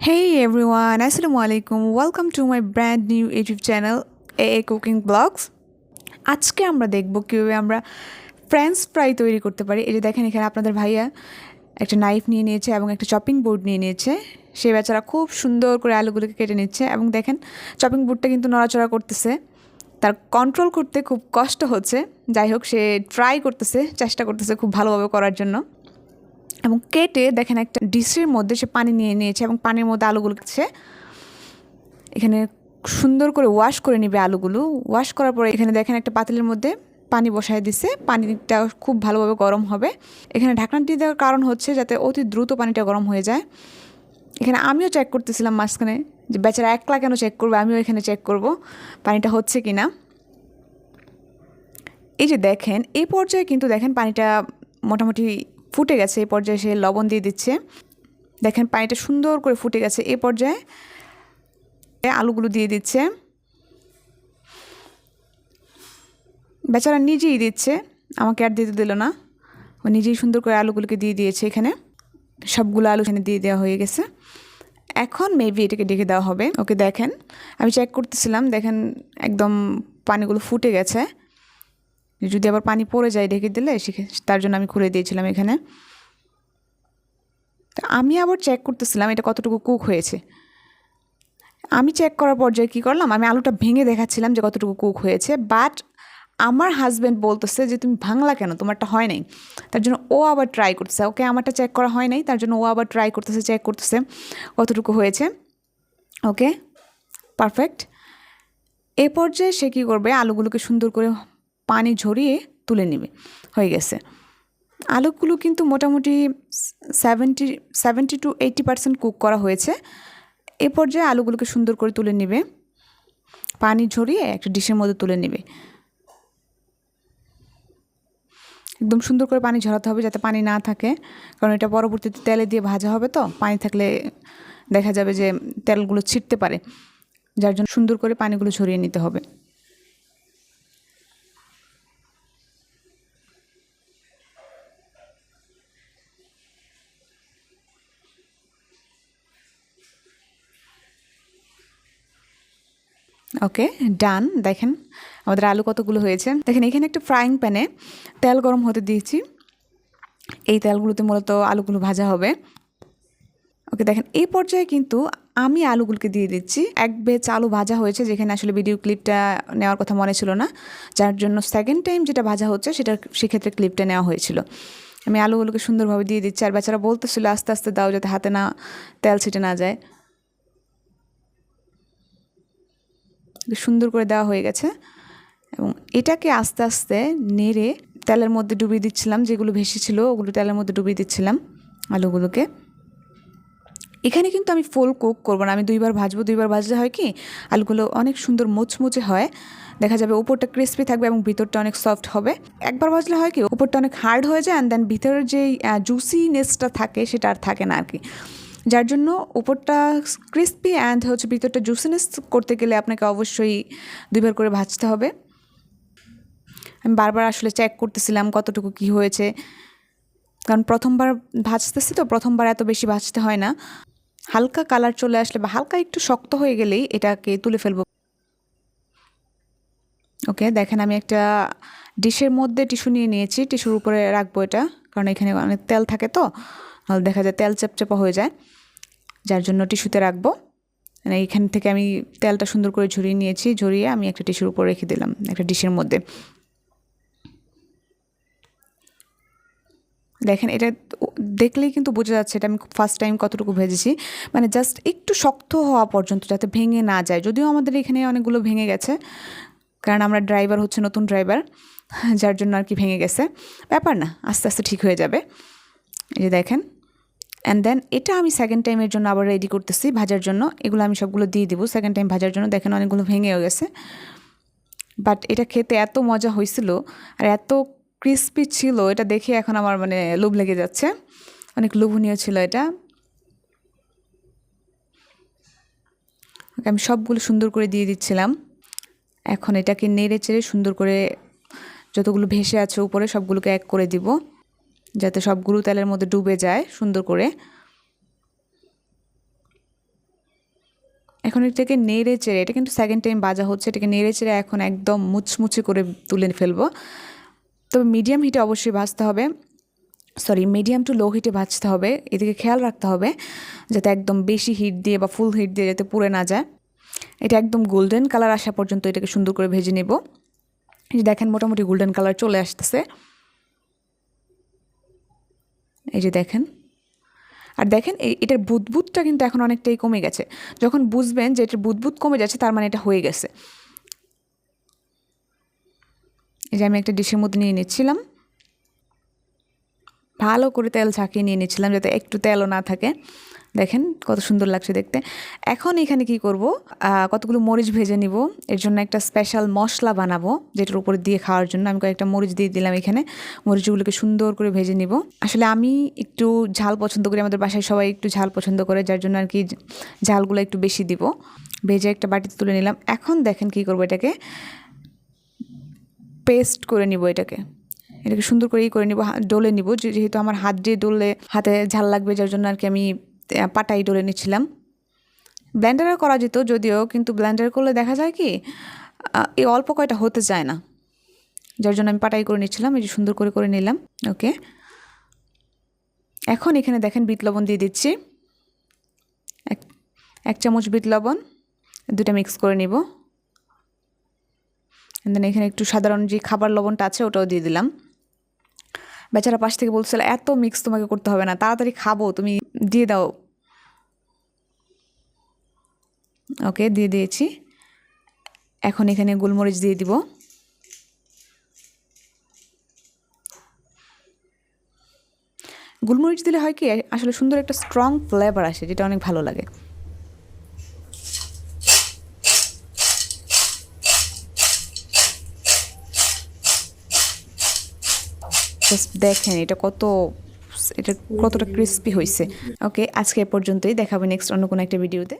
Hey everyone, Assalamu alaikum. Welcome to my brand new YouTube channel AA Cooking Vlogs. আজকে আমরা দেখব কিভাবে আমরা ফ্রেঞ্চ ফ্রাই তৈরি করতে পারি। এই যে দেখেন এখানে আপনাদের ভাইয়া একটা নাইফ নিয়ে নিয়েছে এবং একটা চপিং বোর্ড নিয়ে নিয়েছে। সে বেচারা খুব সুন্দর করে আলুগুলোকে কেটে নিচ্ছে এবং দেখেন চপিং বোর্ডটা কিন্তু নড়াচড়া করতেছে। তার কন্ট্রোল করতে খুব কষ্ট হচ্ছে। যাই হোক সে ট্রাই করতেছে, চেষ্টা করতেছে খুব ভালোভাবে করার জন্য। এবং কেটে দেখেন একটা ডিশের মধ্যে সে পানি নিয়ে নিয়েছে এবং পানির মধ্যে আলুগুলো সে এখানে সুন্দর করে ওয়াশ করে নেবে আলুগুলো। ওয়াশ করার পরে এখানে দেখেন একটা পাতিলের মধ্যে পানি বসায় দিছে। পানিটা খুব ভালোভাবে গরম হবে। এখানে ঢাকনাটি দেওয়ার কারণ হচ্ছে যাতে অতি দ্রুত পানিটা গরম হয়ে যায়। এখানে আমিও চেক করতেছিলাম মাঝখানে যে বেচারা একলা কেন চেক করবে, আমিও এখানে চেক করব পানিটা হচ্ছে কি না। এই যে দেখেন এই পর্যায়ে কিন্তু দেখেন পানিটা মোটামুটি ফুটে গেছে। এই পর্যায়ে সে লবণ দিয়ে দিচ্ছে। দেখেন পানিটা সুন্দর করে ফুটে গেছে। এই পর্যায়ে আলুগুলো দিয়ে দিচ্ছে। বেচারা নিজেই দিচ্ছে, আমাকে আর দিতে দিল না। ও নিজেই সুন্দর করে আলুগুলোকে দিয়ে দিয়েছে। এখানে সবগুলো আলু এখানে দিয়ে দেওয়া হয়ে গেছে। এখন মেবি এটাকে ডেকে দেওয়া হবে। ওকে দেখেন আমি চেক করতেছিলাম, দেখেন একদম পানিগুলো ফুটে গেছে। যদি আবার পানি পড়ে যায় ঢেকে দিলে তার জন্য আমি খুলে দিয়েছিলাম এখানে। তো আমি আবার চেক করতেছিলাম এটা কতটুকু কুক হয়েছে। আমি চেক করার পর্যায়ে কী করলাম, আমি আলুটা ভেঙে দেখাচ্ছিলাম যে কতটুকু কুক হয়েছে। বাট আমার হাজব্যান্ড বলতেছে যে তুমি ভাঙলা কেন, তোমারটা হয় নাই। তার জন্য ও আবার ট্রাই করতেছে। ওকে আমারটা চেক করা হয় নাই, তার জন্য ও আবার ট্রাই করতেছে, চেক করতেছে কতটুকু হয়েছে। Okay perfect. এ পর্যায়ে সে কী করবে, আলুগুলোকে সুন্দর করে পানি ঝরিয়ে তুলে নেবে। হয়ে গেছে। আলুগুলো কিন্তু মোটামুটি 70-80% কুক করা হয়েছে। এ পর্যায়ে আলুগুলোকে সুন্দর করে তুলে নেবে, পানি ঝরিয়ে একটা ডিশের মধ্যে তুলে নেবে। একদম সুন্দর করে পানি ঝরাতে হবে যাতে পানি না থাকে, কারণ এটা পরবর্তীতে তেলে দিয়ে ভাজা হবে। তো পানি থাকলে দেখা যাবে যে তেলগুলো ছিটতে পারে, যার জন্য সুন্দর করে পানিগুলো ঝরিয়ে নিতে হবে। ওকে ডান। দেখেন আমাদের আলু কতগুলো হয়েছে। দেখেন এখানে একটা ফ্রাইং প্যানে তেল গরম হতে দিয়েছি। এই তেলগুলোতে মূলত আলুগুলো ভাজা হবে। ওকে দেখেন এই পর্যায়ে কিন্তু আমি আলুগুলোকে দিয়ে দিচ্ছি। এক বেচ আলু ভাজা হয়েছে, যেখানে আসলে ভিডিও ক্লিপটা নেওয়ার কথা মনে ছিল না, যার জন্য সেকেন্ড টাইম যেটা ভাজা হচ্ছে সেক্ষেত্রে ক্লিপটা নেওয়া হয়েছিল। আমি আলুগুলোকে সুন্দরভাবে দিয়ে দিচ্ছি। আর বেচারা বলতেছিল আস্তে আস্তে দাও যাতে হাতে না তেল ছিটে না যায়। সুন্দর করে দেওয়া হয়ে গেছে এবং এটাকে আস্তে আস্তে নেড়ে তেলের মধ্যে ডুবিয়ে দিচ্ছিলাম। যেগুলো ভেসে ছিল ওগুলো তেলের মধ্যে ডুবিয়ে দিচ্ছিলাম আলুগুলোকে। এখানে কিন্তু আমি ফুল কুক করবো না, আমি দুইবার ভাজবো। দুইবার ভাজলে হয় কি আলুগুলো অনেক সুন্দর মুচমুচে হয়, দেখা যাবে উপরটা ক্রিস্পি থাকবে এবং ভিতরটা অনেক সফট হবে। একবার ভাজলে হয় কি উপরটা অনেক হার্ড হয়ে যায়, অ্যান্ড দেন ভিতরের যেই জুসিনেসটা থাকে সেটা আর থাকে না আর কি। যার জন্য উপরটা ক্রিস্পি অ্যান্ড হচ্ছে ভিতরটা জুসিনেস করতে গেলে আপনাকে অবশ্যই দুইবার করে ভাজতে হবে। আমি বারবার আসলে চেক করতেছিলাম কতটুকু কি হয়েছে, কারণ প্রথমবার ভাজতেছি তো, প্রথমবার এত বেশি ভাজতে হয় না। হালকা কালার চলে আসলে বা হালকা একটু শক্ত হয়ে গেলেই এটাকে তুলে ফেলবো। ওকে দেখেন আমি একটা ডিশের মধ্যে টিস্যু নিয়ে নিয়েছি, টিস্যুর উপরে রাখবো এটা, কারণ এখানে অনেক তেল থাকে তো, নাহলে দেখা যায় তেল চেপচেপা হয়ে যায়, যার জন্য টিস্যুতে রাখবো। মানে এইখান থেকে আমি তেলটা সুন্দর করে ঝরিয়ে নিয়েছি, ঝরিয়ে আমি একটা টিস্যুর উপর রেখে দিলাম একটা ডিশের মধ্যে। দেখেন এটা দেখলেই কিন্তু বোঝা যাচ্ছে এটা আমি ফার্স্ট টাইম কতটুকু ভেজেছি। মানে জাস্ট একটু শক্ত হওয়া পর্যন্ত, যাতে ভেঙে না যায়। যদিও আমাদের এখানে অনেকগুলো ভেঙে গেছে, কারণ আমরা ড্রাইভার হচ্ছে নতুন ড্রাইভার, যার জন্য আর কি ভেঙে গেছে। ব্যাপার না, আস্তে আস্তে ঠিক হয়ে যাবে। এই যে দেখেন, অ্যান্ড দেন এটা আমি সেকেন্ড টাইমের জন্য আবার রেডি করতেছি ভাজার জন্য। এগুলো আমি সবগুলো দিয়ে দিব সেকেন্ড টাইম ভাজার জন্য। দেখেন অনেকগুলো ভেঙেও গেছে, বাট এটা খেতে এত মজা হয়েছিল আর এত ক্রিস্পি ছিল, এটা দেখে এখন আমার মানে লোভ লেগে যাচ্ছে। অনেক লোভনীয় ছিল এটা। আমি সবগুলো সুন্দর করে দিয়ে দিচ্ছিলাম। এখন এটাকে নেড়ে চেড়ে সুন্দর করে যতগুলো ভেসে আছে উপরে সবগুলোকে এক করে দিব, যাতে সবগুলো তেলের মধ্যে ডুবে যায় সুন্দর করে। এখন এটাকে নেড়ে চেড়ে, এটা কিন্তু সেকেন্ড টাইম ভাজা হচ্ছে, এটাকে নেড়ে চেড়ে এখন একদম মুচমুচে করে তুলে ফেলবো। তবে মিডিয়াম হিটে অবশ্যই ভাজতে হবে, মিডিয়াম টু লো হিটে ভাজতে হবে। এদিকে খেয়াল রাখতে হবে যাতে একদম বেশি হিট দিয়ে বা ফুল হিট দিয়ে যাতে পুড়ে না যায়। এটা একদম গোল্ডেন কালার আসা পর্যন্ত এটাকে সুন্দর করে ভেজে নেব। এই যে দেখেন মোটামুটি গোল্ডেন কালার চলে আসতেছে, এই যে দেখেন। আর দেখেন এটার বুদবুদটা কিন্তু এখন অনেকটাই কমে গেছে। যখন বুঝবেন যে এটার বুদবুদ কমে যাচ্ছে তার মানে এটা হয়ে গেছে। এই যে আমি একটা ডিশের মধ্যে নিয়ে নিচ্ছিলাম, ভালো করে তেল ঝাঁকিয়ে নিয়ে নিচ্ছিলাম যাতে একটু তেলও না থাকে। দেখেন কত সুন্দর লাগছে দেখতে। এখন এখানে কি করব, কতগুলো মরিচ ভেজে নিব। এর জন্য একটা স্পেশাল মশলা বানাবো যেটার উপরে দিয়ে খাওয়ার জন্য। আমি কয়েকটা মরিচ দিয়ে দিলাম এখানে, মরিচগুলোকে সুন্দর করে ভেজে নিব। আসলে আমি একটু ঝাল পছন্দ করি, আমাদের বাসায় সবাই একটু ঝাল পছন্দ করে, যার জন্য আর কি ঝালগুলো একটু বেশি দিব। ভেজে একটা বাটিতে তুলে নিলাম। এখন দেখেন কি করব, এটাকে পেস্ট করে নিব। এটাকে সুন্দর করেই করে নিব, ডলে নিব। যেহেতু আমার হাত দিয়ে ডললে হাতে ঝাল লাগবে, যার জন্য আর কি আমি পাটাই ডলে নিচ্ছিলাম। ব্লেন্ডারে করা যেত যদিও, কিন্তু ব্লেন্ডার করলে দেখা যায় কি এই অল্প কয়টা হতে চায় না, যার জন্য আমি পাটাই করে নিচ্ছিলাম। এই যে সুন্দর করে করে নিলাম। ওকে, এখন এখানে দেখেন বিট লবণ দিয়ে দিচ্ছি, এক চামচ বিট লবণ, দুটা মিক্স করে নিব। দেন এখানে একটু সাধারণ যে খাবার লবণটা আছে ওটাও দিয়ে দিলাম। বেচারা পাশ থেকে বলছিল এত মিক্স তোমাকে করতে হবে না, তাড়াতাড়ি খাবো, তুমি দিয়ে দাও। ওকে, দিয়ে দিয়েছি। এখন এখানে গোলমরিচ দিয়ে দিব। গোলমরিচ দিলে হয় কি আসলে সুন্দর একটা স্ট্রং ফ্লেভার আসে, যেটা অনেক ভালো লাগে। দেখেন এটা কতটা ক্রিস্পি হয়েছে। ওকে, আজকে এ পর্যন্তই, দেখাবো নেক্সট অন্য কোনো একটা ভিডিওতে।